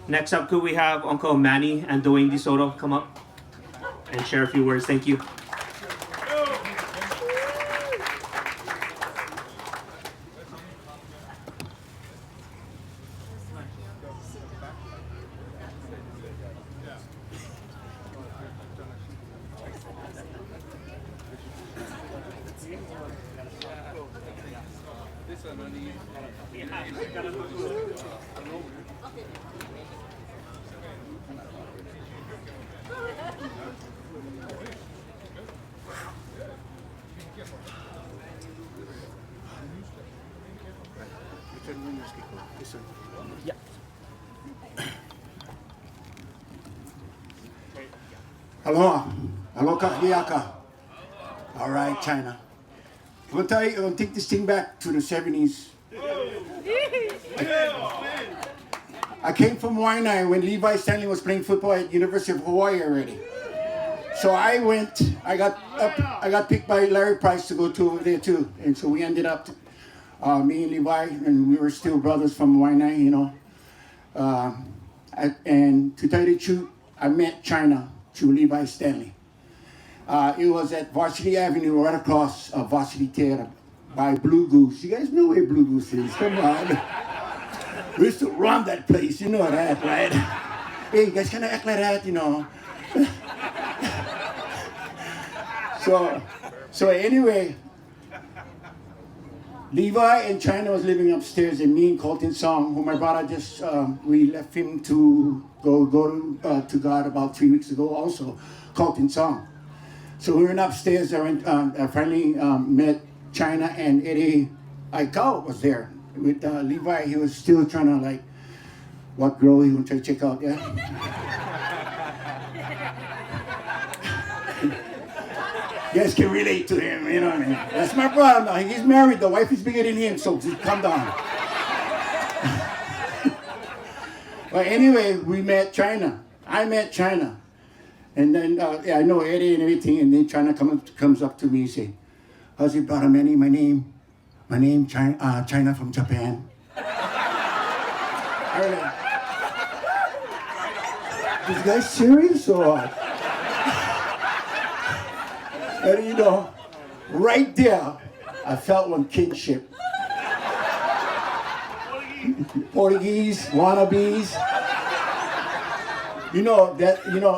Next up, could we have Uncle Manny and Dwayne Desoto come up and share a few words? Thank you. Yeah. Aloha. Aloha hiaka. All right, China. I'm going to tell you, I'm going to take this thing back to the 70s. I came from Waianae when Levi Stanley was playing football at University of Hawaii already. So I got picked by Larry Price to go to over there too. And so we ended up, me and Levi, and we were still brothers from Waianae, you know. And to tell you the truth, I met China through Levi Stanley. It was at Varsity Avenue, right across Varsity Theater by Blue Goose. You guys know where Blue Goose is, come on. We used to run that place, you know that, right? Hey, you guys kind of act like that, you know. So anyway, Levi and China was living upstairs, and me and Colton Song, who my brother just, we left him to go to God about 3 weeks ago also, Colton Song. So we went upstairs, I finally met China, and Eddie Aikau was there. With Levi, he was still trying to like, what girl he want to check out, yeah? You guys can relate to him, you know what I mean? That's my brother now. He's married, the wife is bigger than him, so calm down. But anyway, we met China. I met China. And then, yeah, I know Eddie and everything, and then China comes up to me and say, how's it, brother Manny? My name China from Japan. I was like, this guy serious or what? And you know, right there, I felt one kinship. Portuguese, wannabes. You know,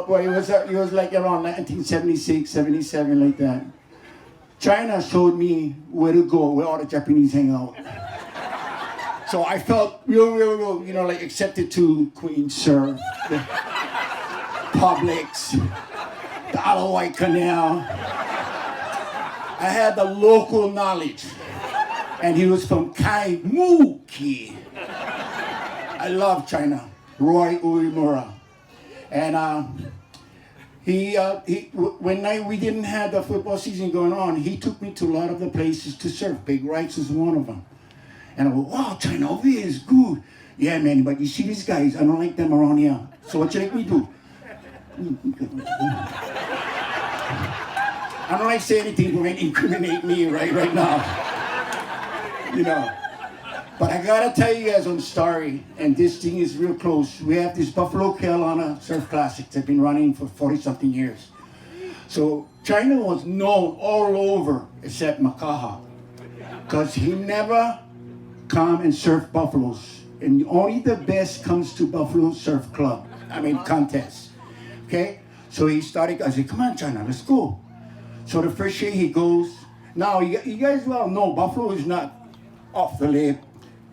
well, it was like around 1976, 77, like that. China showed me where to go, where all the Japanese hang out. So I felt real, you know, like accepted to Queen Surf, the Publix, the Aloha Canal. I had the local knowledge. And he was from Kaimuki. I love China, Roy UEMURA. And when we didn't have the football season going on, he took me to a lot of the places to surf. Big Rights is one of them. And I go, wow, China over here is good. Yeah, man, but you see these guys, I don't like them around here. So what you like me do? I don't like say anything that might incriminate me right now. You know. But I gotta tell you guys one story, and this thing is real close. We have this Buffalo Carolina Surf Classic that's been running for 40-something years. So China was known all over except Makaha, because he never come and surf buffaloes. And only the best comes to Buffalo Surf Club, contest. Okay? So he started, I said, come on China, let's go. So the first year he goes, now you guys well know Buffalo is not off the lip,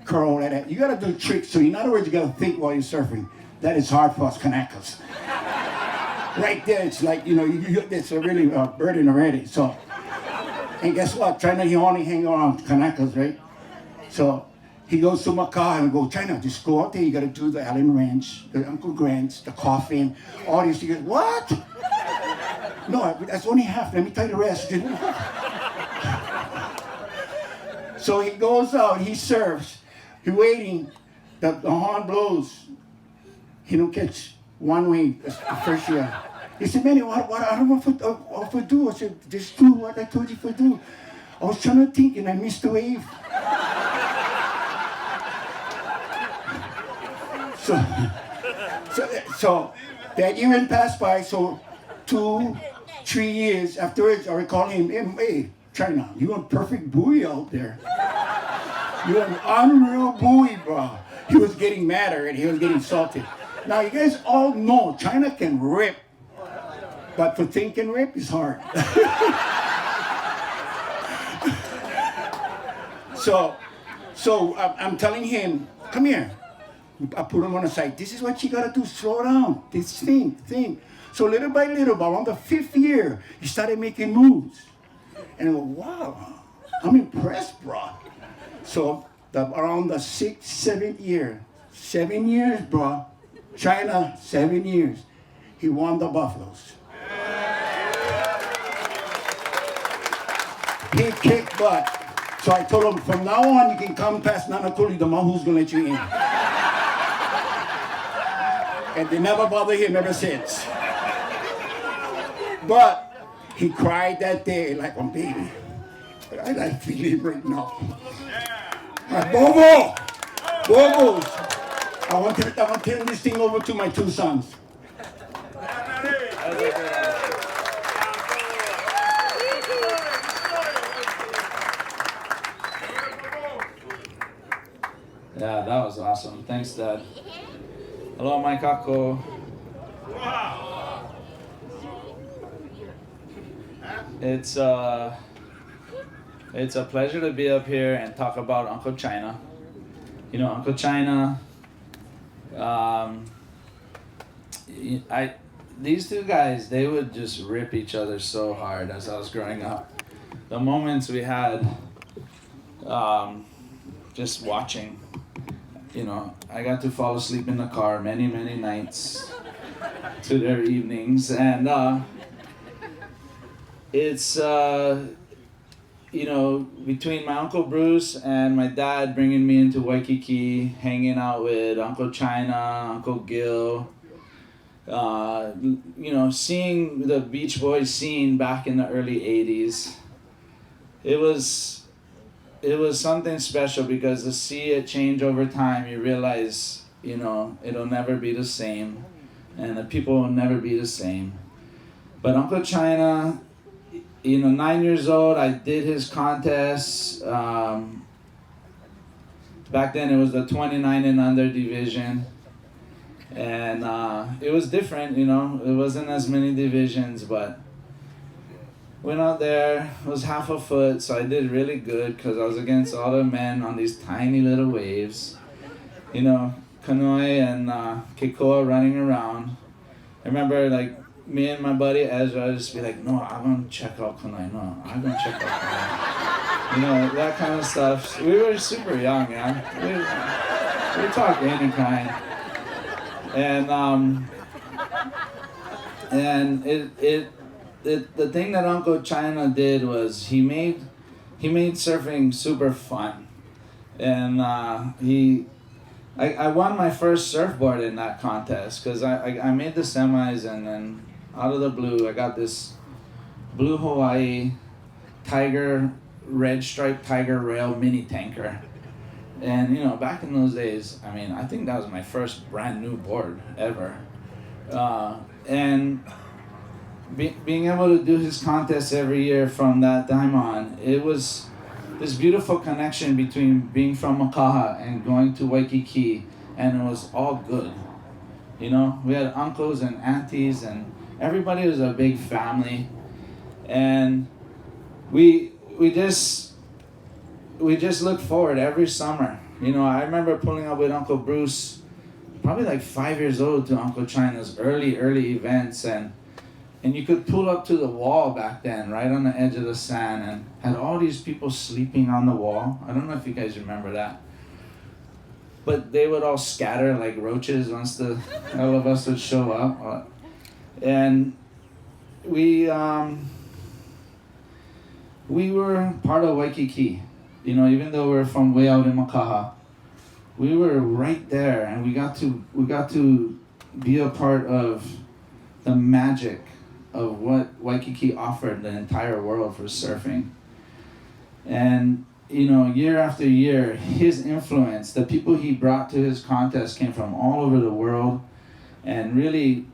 curl like that. You gotta do tricks. So in other words, you gotta think while you're surfing. That is hard for us Kanakas. Right there, it's like, you know, it's a really burden already. So, and guess what? China, he only hang around Kanakas, right? So he goes to Macau and go, China, just go out there. You gotta do the Allen Ranch, the Uncle Grant's, the coffin, all these. He goes, what? No, that's only half. Let me tell you the rest. So he goes out, he surfs, he waiting, the horn blows. He don't catch one wave the first year. He said, man, what I don't know what to do. I said, just do what I told you to do. I was trying to think and I missed the wave. So that event passed by. So 2, 3 years afterwards, I recall him. Hey, China, you a perfect buoy out there. You're an unreal buoy, bro. He was getting madder and he was getting salty. Now you guys all know China can rip, but to think and rip is hard. So I'm telling him, come here. I put him on the side. This is what you gotta do. Slow down. This think. So little by little, by around the 5th year, he started making moves. And I go, wow, I'm impressed, bro. So around the 6th, 7th year, 7 years, bro. China, 7 years. He won the Buffaloes. He kicked butt. So I told him, from now on, you can come past Nanakuli, the Mahu's gonna let you in. And they never bothered him ever since. But he cried that day like a baby. But I feel him right now. Bobo! Bobos! I want to turn this thing over to my 2 sons. Yeah, that was awesome. Thanks, Dad. Hello, Mike Kako. It's a pleasure to be up here and talk about Uncle China. You know, Uncle China. These 2 guys, they would just rip each other so hard as I was growing up. The moments we had, just watching. You know, I got to fall asleep in the car many nights to their evenings, and it's you know, between my Uncle Bruce and my dad bringing me into Waikiki, hanging out with Uncle China, Uncle Gil, you know, seeing the Beach Boys scene back in the early 80s, it was something special, because to see it change over time, you realize, you know, it'll never be the same, and the people will never be the same. But Uncle China, you know, 9 years old, I did his contests. Back then it was the 29 and under division. And it was different, you know, it wasn't as many divisions, but went out there, it was half a foot, so I did really good because I was against all the men on these tiny little waves. You know, Kanoi and Keikoa running around. I remember, like, me and my buddy Ezra would just be like, no, I'm gonna check out Kanoi, no, I'm gonna check out Kanoi. You know, that kind of stuff. We were super young, yeah. We talked any kind. And the thing that Uncle China did was he made surfing super fun, and I won my first surfboard in that contest because I made the semis, and then out of the blue I got this blue Hawaii Tiger red striped Tiger Rail mini tanker. And you know, back in those days, I mean, I think that was my first brand new board ever, and being able to do his contests every year from that time on, it was this beautiful connection between being from Makaha and going to Waikiki, and it was all good. You know, we had uncles and aunties, and everybody was a big family, and we just look forward every summer. You know, I remember pulling up with Uncle Bruce, probably like 5 years old, to Uncle China's early events, and you could pull up to the wall back then, right on the edge of the sand, and had all these people sleeping on the wall. I don't know if you guys remember that. But they would all scatter like roaches once all of us would show up. And we were part of Waikiki. You know, even though we were from way out in Makaha, we were right there, and we got to be a part of the magic of what Waikiki offered the entire world for surfing. And you know, year after year, his influence, the people he brought to his contest came from all over the world. and really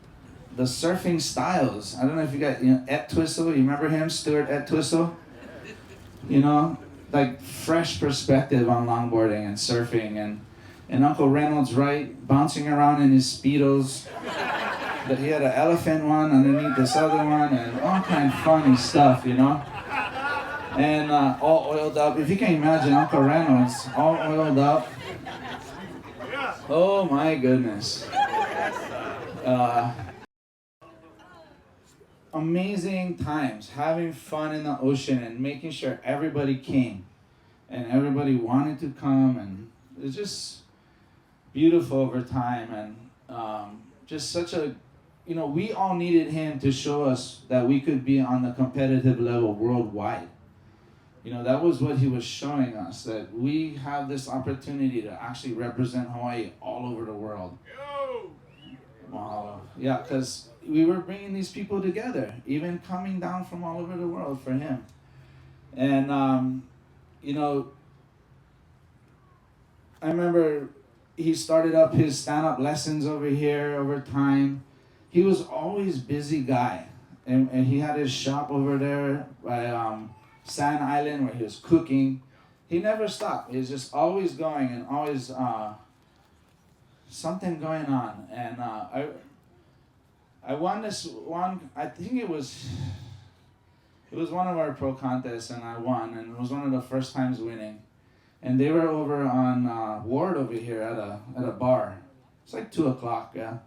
the surfing styles. I don't know if you got, Ed Twistle, you remember him, Stuart Ed Twistle? Like fresh perspective on longboarding and surfing, and Uncle Reynolds Wright bouncing around in his Speedos. But he had an elephant one underneath this other one, and all kind of funny stuff, And all oiled up. If you can imagine Uncle Reynolds all oiled up. Oh my goodness. Amazing times, having fun in the ocean and making sure everybody came and everybody wanted to come, and it's just beautiful over time, and just such a, we all needed him to show us that we could be on the competitive level worldwide. That was what he was showing us, that we have this opportunity to actually represent Hawaii all over the world. Mahalo. Yeah, because we were bringing these people together, even coming down from all over the world for him. And, I remember he started up his stand-up lessons over here over time. He was always busy guy. And he had his shop over there by Sand Island where he was cooking. He never stopped. He was just always going and always something going on. And I won this one, I think it was one of our pro contests, and I won, and it was one of the first times winning. And they were over on Ward over here at a bar. It's like 2 o'clock, yeah.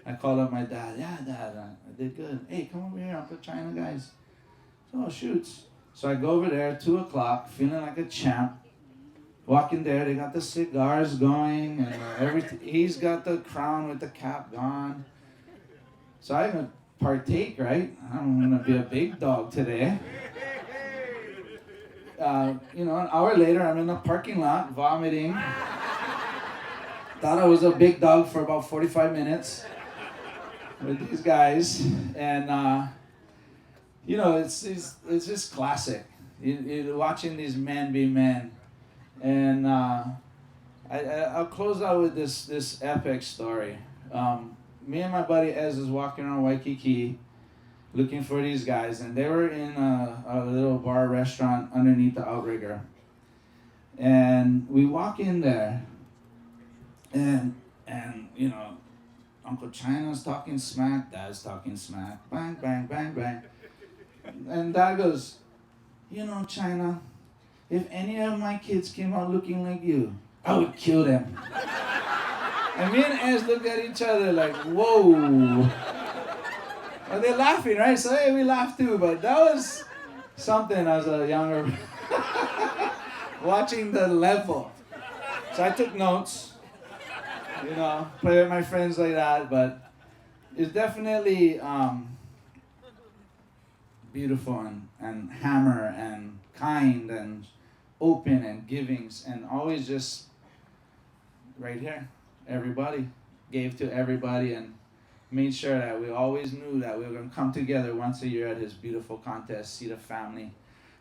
I called up my dad. Yeah, Dad, I did good. Hey, come over here, Uncle China, guys. Oh, shoots. So I go over there, 2 o'clock, feeling like a champ. Walking there, they got the cigars going, and everything. He's got the crown with the cap gone. So I'm gonna partake, right? I'm gonna be a big dog today. An hour later, I'm in the parking lot vomiting. Thought I was a big dog for about 45 minutes with these guys, and it's just classic. Watching these men be men, and I'll close out with this epic story. Me and my buddy Ez is walking around Waikiki looking for these guys, and they were in a little bar restaurant underneath the outrigger. And we walk in there, and Uncle China's talking smack, Dad's talking smack, bang, bang, bang, bang. And Dad goes, China, if any of my kids came out looking like you, I would kill them. And me and Ez looked at each other like, whoa. And they're laughing, right? So hey, we laughed too, but that was something as a younger, watching the level. So I took notes, play with my friends like that, but it's definitely beautiful and hammer and kind and open and giving, and always just right here. Everybody gave to everybody and made sure that we always knew that we were going to come together once a year at his beautiful contest, see the family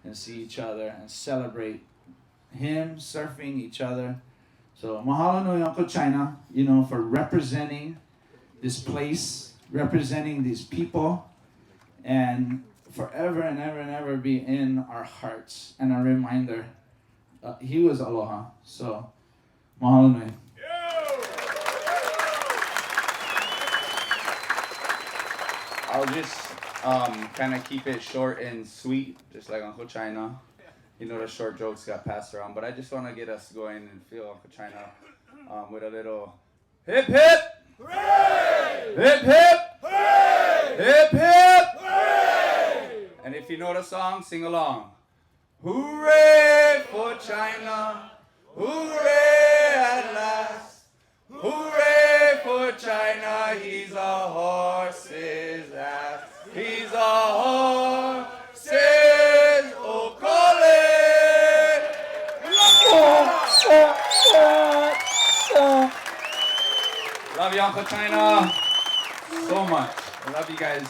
and see each other and celebrate him surfing each other. So mahalo nui Uncle China, for representing this place, representing these people, and forever and ever and ever be in our hearts and a reminder. He was aloha. So mahalo nui. I'll just kind of keep it short and sweet, just like Uncle China. The short jokes got passed around, but I just want to get us going and feel Uncle China with a little hip hip, hooray! Hip hip, hooray! Hip hip, hooray! And if you know the song, sing along. Hooray for China, hooray at last, hooray for China, he's a horse's ass, he's a horse's okole. Love you, Uncle China, so much. I love you guys.